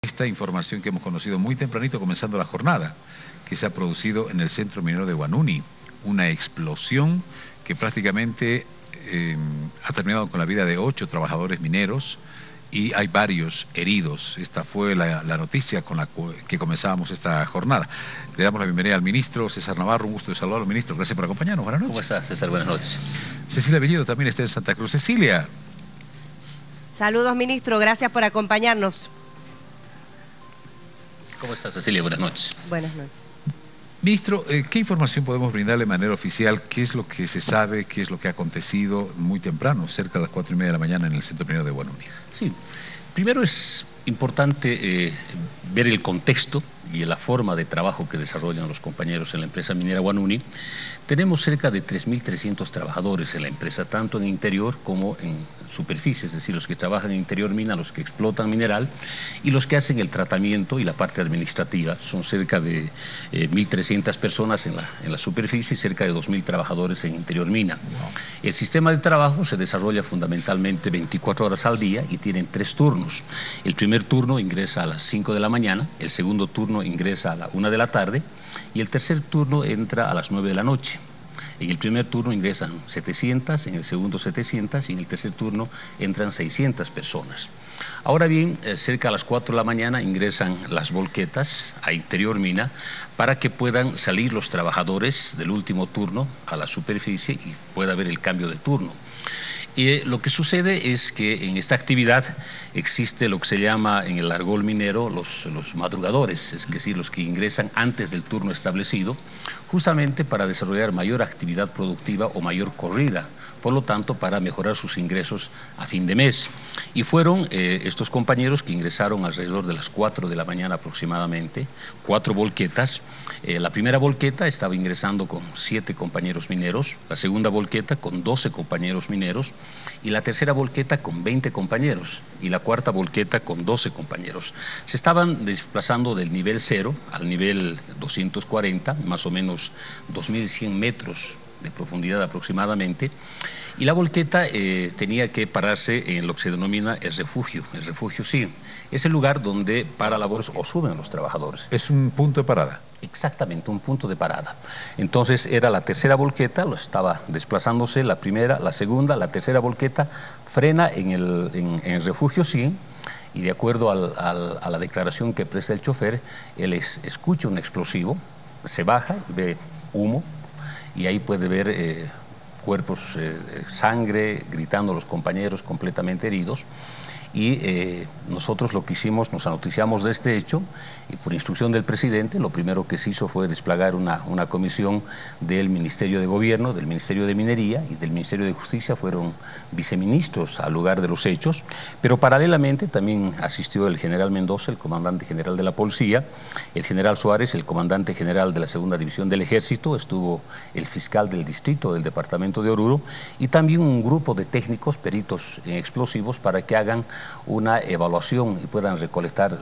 Esta información que hemos conocido muy tempranito, comenzando la jornada, que se ha producido en el centro minero de Huanuni, una explosión que prácticamente ha terminado con la vida de 8 trabajadores mineros y hay varios heridos. Esta fue la noticia con la que comenzábamos esta jornada. Le damos la bienvenida al ministro César Navarro, un gusto de saludarlo, ministro. Gracias por acompañarnos. Buenas noches. ¿Cómo estás, César? Buenas noches. Cecilia Bellido también está en Santa Cruz. Cecilia. Saludos, ministro. Gracias por acompañarnos. ¿Cómo estás, Cecilia? Buenas noches. Buenas noches. Ministro, ¿qué información podemos brindarle de manera oficial? ¿Qué es lo que se sabe? ¿Qué es lo que ha acontecido muy temprano, cerca de las 4:30 de la mañana en el centro minero de Huanuni? Sí, primero es importante ver el contexto y la forma de trabajo que desarrollan los compañeros en la empresa minera Huanuni. Tenemos cerca de 3.300 trabajadores en la empresa, tanto en interior como en superficie, es decir, los que trabajan en interior mina, los que explotan mineral y los que hacen el tratamiento y la parte administrativa. Son cerca de 1.300 personas en la superficie y cerca de 2.000 trabajadores en interior mina. El sistema de trabajo se desarrolla fundamentalmente 24 horas al día y tienen 3 turnos. El primer turno ingresa a las 5 de la mañana, el segundo turno ingresa a la 1 de la tarde y el tercer turno entra a las 9 de la noche. En el primer turno ingresan 700, en el segundo 700 y en el tercer turno entran 600 personas. Ahora bien, cerca a las 4 de la mañana ingresan las volquetas a interior mina para que puedan salir los trabajadores del último turno a la superficie y pueda haber el cambio de turno. Lo que sucede es que en esta actividad existe lo que se llama en el argot minero los madrugadores, es decir, los que ingresan antes del turno establecido, justamente para desarrollar mayor actividad productiva o mayor corrida, por lo tanto para mejorar sus ingresos a fin de mes. Y fueron estos compañeros que ingresaron alrededor de las 4 de la mañana aproximadamente, 4 volquetas. La primera volqueta estaba ingresando con 7 compañeros mineros, la segunda volqueta con 12 compañeros mineros, y la tercera volqueta con 20 compañeros y la cuarta volqueta con 12 compañeros. Se estaban desplazando del nivel 0 al nivel 240, más o menos 2.100 metros de profundidad aproximadamente, y la volqueta tenía que pararse en lo que se denomina el refugio sí, es el lugar donde para labores o suben los trabajadores. ¿Es un punto de parada? Exactamente, un punto de parada. Entonces era la tercera volqueta, lo estaba desplazándose, la primera, la segunda, la tercera volqueta, frena en el refugio sí, y de acuerdo a la declaración que presta el chofer, él escucha un explosivo, se baja, ve humo, y ahí puede ver cuerpos, sangre, gritando los compañeros completamente heridos. Y nosotros lo que hicimos, nos anoticiamos de este hecho y por instrucción del presidente lo primero que se hizo fue desplegar una comisión del Ministerio de Gobierno, del Ministerio de Minería y del Ministerio de Justicia. Fueron viceministros al lugar de los hechos, pero paralelamente también asistió el general Mendoza, el comandante general de la policía, el general Suárez, el comandante general de la segunda división del ejército, estuvo el fiscal del distrito del departamento de Oruro y también un grupo de técnicos peritos en explosivos para que hagan una evaluación y puedan recolectar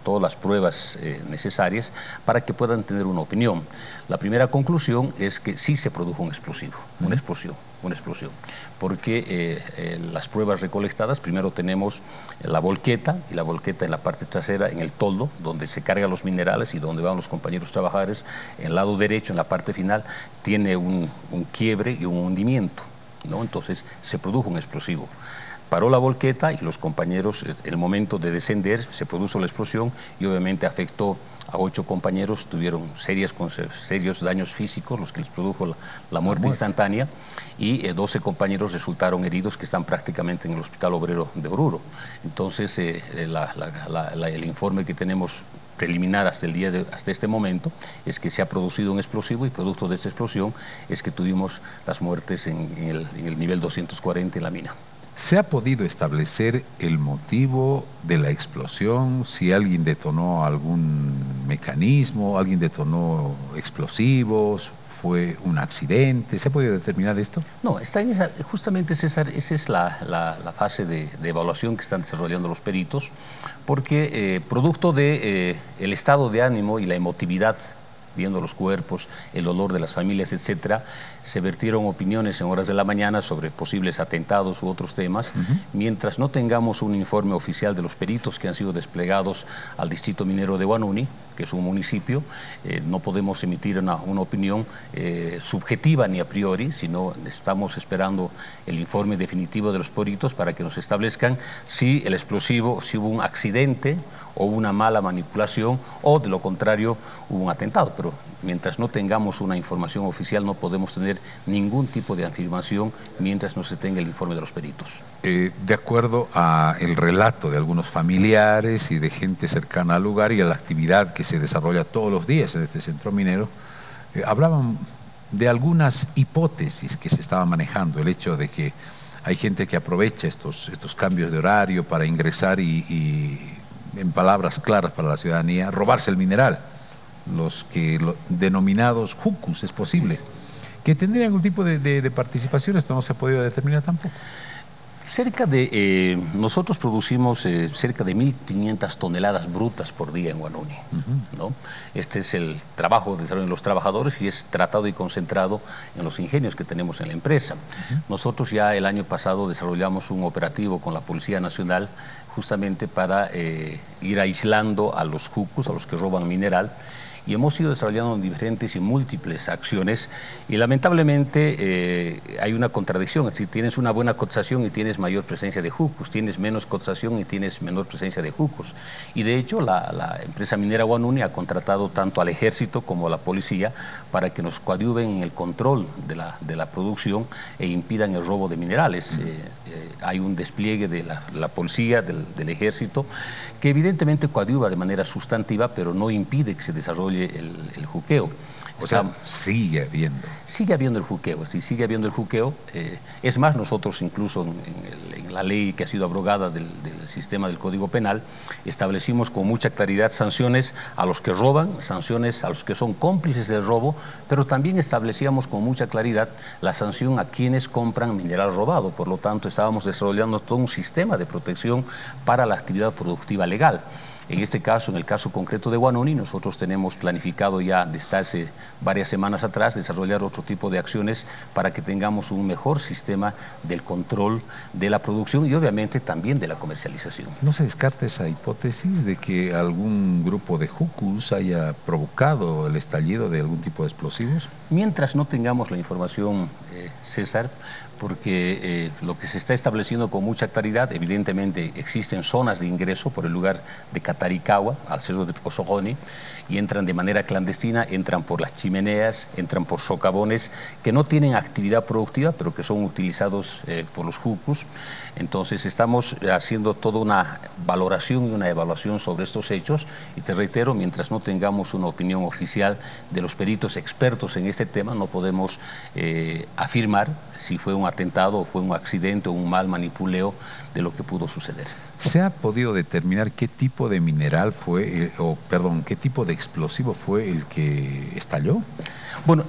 todas las pruebas necesarias para que puedan tener una opinión. La primera conclusión es que sí se produjo un explosivo, una explosión, porque las pruebas recolectadas, primero tenemos la volqueta, y la volqueta en la parte trasera, en el toldo, donde se cargan los minerales y donde van los compañeros trabajadores, en el lado derecho, en la parte final, tiene un quiebre y un hundimiento, ¿no? Entonces se produjo un explosivo. Paró la volqueta y los compañeros, en el momento de descender, se produjo la explosión y obviamente afectó a 8 compañeros, tuvieron serios daños físicos, los que les produjo la muerte instantánea, y 12 compañeros resultaron heridos que están prácticamente en el Hospital Obrero de Oruro. Entonces, el informe que tenemos preliminar hasta este momento es que se ha producido un explosivo y producto de esta explosión es que tuvimos las muertes en el nivel 240 en la mina. ¿Se ha podido establecer el motivo de la explosión? Si alguien detonó algún mecanismo, alguien detonó explosivos, fue un accidente, ¿se ha podido determinar esto? No, está en justamente, César, esa es la fase de evaluación que están desarrollando los peritos, porque producto de el estado de ánimo y la emotividad viendo los cuerpos, el dolor de las familias, etcétera, se vertieron opiniones en horas de la mañana sobre posibles atentados u otros temas. Mientras no tengamos un informe oficial de los peritos que han sido desplegados al distrito minero de Huanuni, que es un municipio, no podemos emitir una opinión subjetiva ni a priori, sino estamos esperando el informe definitivo de los peritos para que nos establezcan si el explosivo, si hubo un accidente o una mala manipulación o de lo contrario hubo un atentado. Pero mientras no tengamos una información oficial no podemos tener ningún tipo de afirmación mientras no se tenga el informe de los peritos. De acuerdo a el relato de algunos familiares y de gente cercana al lugar y a la actividad que se desarrolla todos los días en este centro minero, hablaban de algunas hipótesis que se estaban manejando, el hecho de que hay gente que aprovecha estos cambios de horario para ingresar y en palabras claras para la ciudadanía, robarse el mineral, los denominados jucus, es posible, que tendrían algún tipo de participación. Esto no se ha podido determinar tampoco. Nosotros producimos cerca de 1.500 toneladas brutas por día en Huanuni, ¿no? Este es el trabajo de los trabajadores y es tratado y concentrado en los ingenios que tenemos en la empresa. Nosotros ya el año pasado desarrollamos un operativo con la Policía Nacional justamente para ir aislando a los jucus, a los que roban mineral, y hemos ido desarrollando diferentes y múltiples acciones y lamentablemente hay una contradicción, es decir, tienes una buena cotización y tienes mayor presencia de jucus, tienes menos cotización y tienes menor presencia de jucus. Y de hecho la empresa minera Huanuni ha contratado tanto al ejército como a la policía para que nos coadyuven en el control de la producción e impidan el robo de minerales. Hay un despliegue de la policía, del ejército, que evidentemente coadyuva de manera sustantiva, pero no impide que se desarrolle el juqueo. O sea, sigue habiendo. Sigue habiendo el juqueo, sí, sigue habiendo el juqueo. Es más, nosotros incluso en la ley que ha sido abrogada del sistema del Código Penal, establecimos con mucha claridad sanciones a los que roban, sanciones a los que son cómplices del robo, pero también establecíamos con mucha claridad la sanción a quienes compran mineral robado. Por lo tanto, estábamos desarrollando todo un sistema de protección para la actividad productiva legal. En este caso, en el caso concreto de Huanuni, nosotros tenemos planificado ya desde hace varias semanas atrás desarrollar otro tipo de acciones para que tengamos un mejor sistema del control de la producción y obviamente también de la comercialización. ¿No se descarta esa hipótesis de que algún grupo de jucus haya provocado el estallido de algún tipo de explosivos? Mientras no tengamos la información, César, porque lo que se está estableciendo con mucha claridad, evidentemente existen zonas de ingreso por el lugar de Cataricagua, al cerro de Pozogoni, y entran de manera clandestina, entran por las chimeneas, entran por socavones que no tienen actividad productiva, pero que son utilizados por los jucus. Entonces estamos haciendo toda una valoración y una evaluación sobre estos hechos, y te reitero, mientras no tengamos una opinión oficial de los peritos expertos en este tema, no podemos afirmar si fue un atentado o fue un accidente o un mal manipuleo de lo que pudo suceder. ¿Se ha podido determinar qué tipo de mineral fue, qué tipo de explosivo fue el que estalló? Bueno,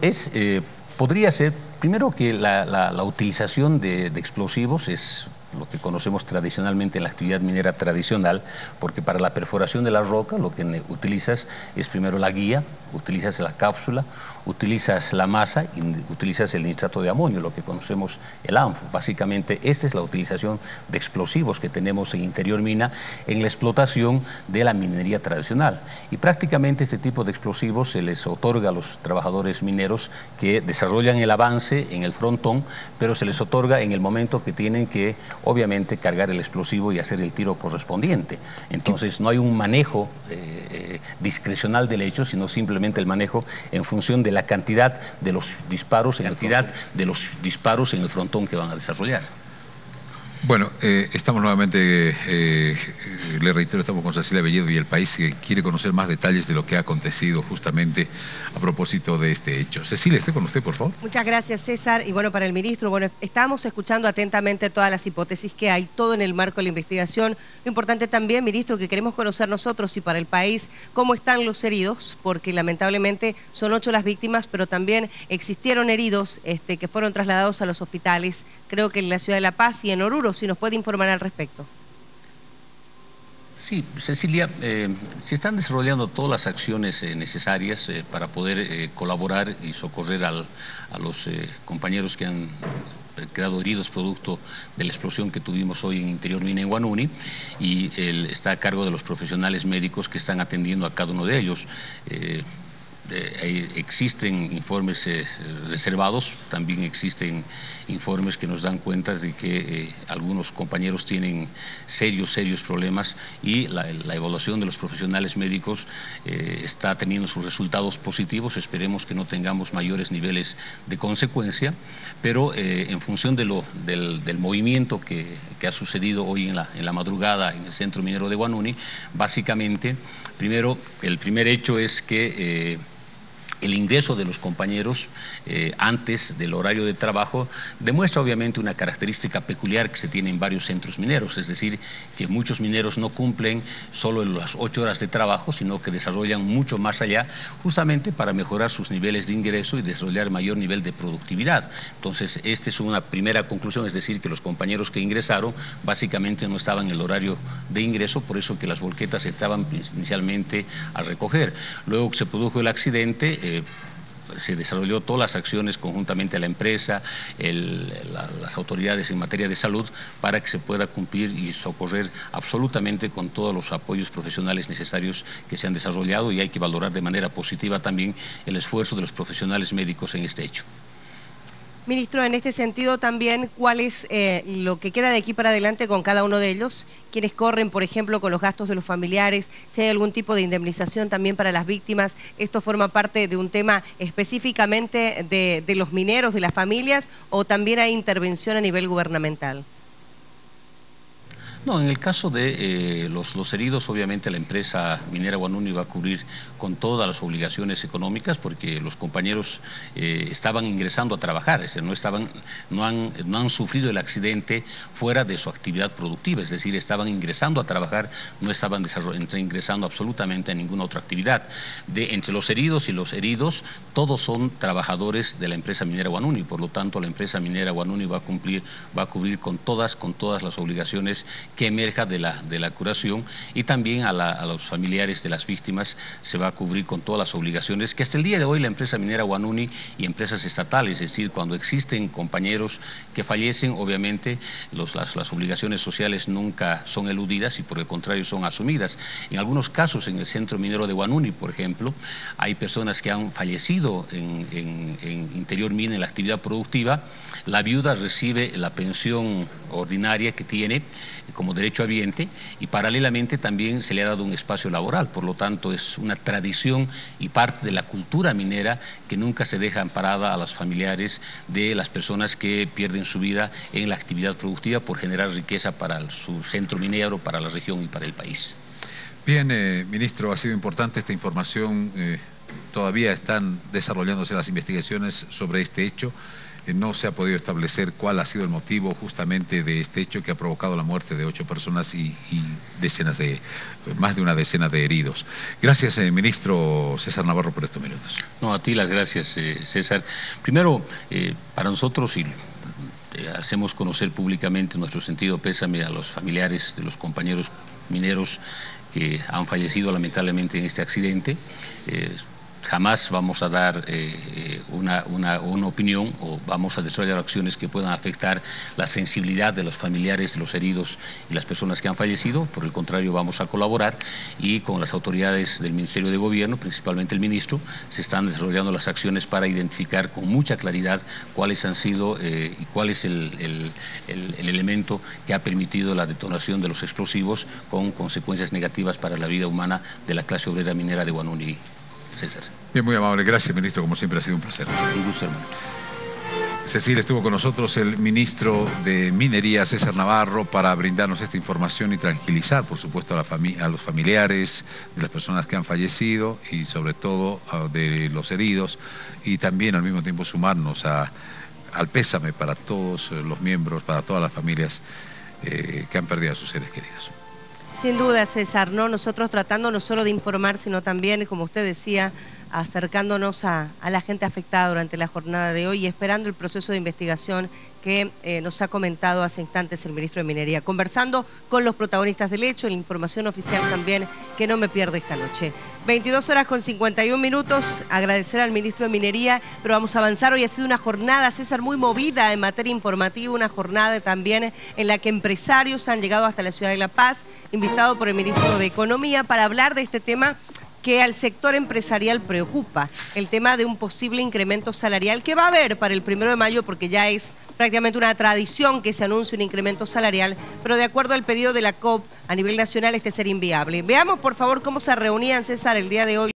podría ser, primero que la utilización de explosivos es lo que conocemos tradicionalmente en la actividad minera tradicional, porque para la perforación de la roca lo que utilizas es primero la guía, utilizas la cápsula, utilizas la masa y utilizas el nitrato de amonio, lo que conocemos el ANFO. Básicamente esta es la utilización de explosivos que tenemos en Interior Mina en la explotación de la minería tradicional. Y prácticamente este tipo de explosivos se les otorga a los trabajadores mineros que desarrollan el avance en el frontón, pero se les otorga en el momento que tienen que obviamente cargar el explosivo y hacer el tiro correspondiente. Entonces no hay un manejo discrecional del hecho, sino simplemente el manejo en función de la cantidad de los disparos en el frontón que van a desarrollar. Bueno, estamos nuevamente, le reitero, estamos con Cecilia Belledo y El País, que quiere conocer más detalles de lo que ha acontecido justamente a propósito de este hecho. Cecilia, estoy con usted, por favor. Muchas gracias, César. Y bueno, para el ministro, bueno, estamos escuchando atentamente todas las hipótesis que hay, todo en el marco de la investigación. Lo importante también, ministro, que queremos conocer nosotros y para el país cómo están los heridos, porque lamentablemente son 8 las víctimas, pero también existieron heridos que fueron trasladados a los hospitales, creo que en la ciudad de La Paz y en Oruro, si nos puede informar al respecto. Sí, Cecilia, se están desarrollando todas las acciones necesarias para poder colaborar y socorrer a los compañeros que han quedado heridos producto de la explosión que tuvimos hoy en Interior Mina en Huanuni, y está a cargo de los profesionales médicos que están atendiendo a cada uno de ellos. Existen informes reservados, también existen informes que nos dan cuenta de que algunos compañeros tienen serios problemas, y la evaluación de los profesionales médicos está teniendo sus resultados positivos. Esperemos que no tengamos mayores niveles de consecuencia, pero en función del movimiento que ha sucedido hoy en la madrugada en el centro minero de Huanuni, básicamente, el primer hecho es que el ingreso de los compañeros antes del horario de trabajo demuestra obviamente una característica peculiar que se tiene en varios centros mineros, es decir, que muchos mineros no cumplen solo en las 8 horas de trabajo, sino que desarrollan mucho más allá, justamente para mejorar sus niveles de ingreso y desarrollar mayor nivel de productividad. Entonces, esta es una primera conclusión, es decir, que los compañeros que ingresaron básicamente no estaban en el horario de ingreso, por eso que las volquetas estaban inicialmente a recoger. Luego que se produjo el accidente, se desarrolló todas las acciones conjuntamente a la empresa, las autoridades en materia de salud, para que se pueda cumplir y socorrer absolutamente con todos los apoyos profesionales necesarios que se han desarrollado, y hay que valorar de manera positiva también el esfuerzo de los profesionales médicos en este hecho. Ministro, en este sentido también, ¿cuál es lo que queda de aquí para adelante con cada uno de ellos? ¿Quiénes corren, por ejemplo, con los gastos de los familiares? ¿Si hay algún tipo de indemnización también para las víctimas? ¿Esto forma parte de un tema específicamente de los mineros, de las familias, o también hay intervención a nivel gubernamental? No, en el caso de los heridos, obviamente la empresa minera Huanuni va a cubrir con todas las obligaciones económicas, porque los compañeros estaban ingresando a trabajar, es decir, no han sufrido el accidente fuera de su actividad productiva, es decir, estaban ingresando a trabajar, no estaban ingresando absolutamente a ninguna otra actividad. Entre los heridos y los heridos, todos son trabajadores de la empresa minera Huanuni, por lo tanto la empresa minera Huanuni va a cubrir con todas las obligaciones que emerja de la curación, y también a los familiares de las víctimas se va a cubrir con todas las obligaciones que hasta el día de hoy la empresa minera Huanuni y empresas estatales, es decir, cuando existen compañeros que fallecen, obviamente las obligaciones sociales nunca son eludidas y por el contrario son asumidas. En algunos casos, en el centro minero de Huanuni, por ejemplo, hay personas que han fallecido en Interior Mina en la actividad productiva. La viuda recibe la pensión ordinaria que tiene como derecho habiente, y paralelamente también se le ha dado un espacio laboral. Por lo tanto, es una tradición y parte de la cultura minera que nunca se deja amparada a los familiares de las personas que pierden su vida en la actividad productiva por generar riqueza para su centro minero, para la región y para el país. Bien, ministro, ha sido importante esta información. Todavía están desarrollándose las investigaciones sobre este hecho. No se ha podido establecer cuál ha sido el motivo justamente de este hecho que ha provocado la muerte de 8 personas y más de una decena de heridos. Gracias, ministro César Navarro, por estos minutos. No, a ti las gracias, César. Primero, para nosotros, y hacemos conocer públicamente nuestro sentido pésame a los familiares de los compañeros mineros que han fallecido lamentablemente en este accidente. Jamás vamos a dar una opinión o vamos a desarrollar acciones que puedan afectar la sensibilidad de los familiares de los heridos y las personas que han fallecido. Por el contrario, vamos a colaborar, y con las autoridades del Ministerio de Gobierno, principalmente el ministro, se están desarrollando las acciones para identificar con mucha claridad cuáles han sido y cuál es el elemento que ha permitido la detonación de los explosivos con consecuencias negativas para la vida humana de la clase obrera minera de Huanuni. César. Bien, muy amable. Gracias, ministro. Como siempre ha sido un placer. Un gusto, hermano. Cecilia, estuvo con nosotros el ministro de Minería, César Navarro, para brindarnos esta información y tranquilizar, por supuesto, a los familiares de las personas que han fallecido y sobre todo de los heridos, y también al mismo tiempo sumarnos al pésame para todos los miembros, para todas las familias que han perdido a sus seres queridos. Sin duda, César, ¿no? Nosotros tratando no solo de informar, sino también, como usted decía, acercándonos a la gente afectada durante la jornada de hoy y esperando el proceso de investigación que nos ha comentado hace instantes el ministro de Minería, conversando con los protagonistas del hecho, la información oficial también que no me pierde esta noche. 22:51, agradecer al ministro de Minería, pero vamos a avanzar. Hoy ha sido una jornada, César, muy movida en materia informativa, una jornada también en la que empresarios han llegado hasta la ciudad de La Paz, invitado por el ministro de Economía para hablar de este tema que al sector empresarial preocupa, el tema de un posible incremento salarial que va a haber para el 1 de mayo, porque ya es prácticamente una tradición que se anuncie un incremento salarial, pero de acuerdo al pedido de la COP a nivel nacional este sería inviable. Veamos por favor cómo se reunían, César, el día de hoy.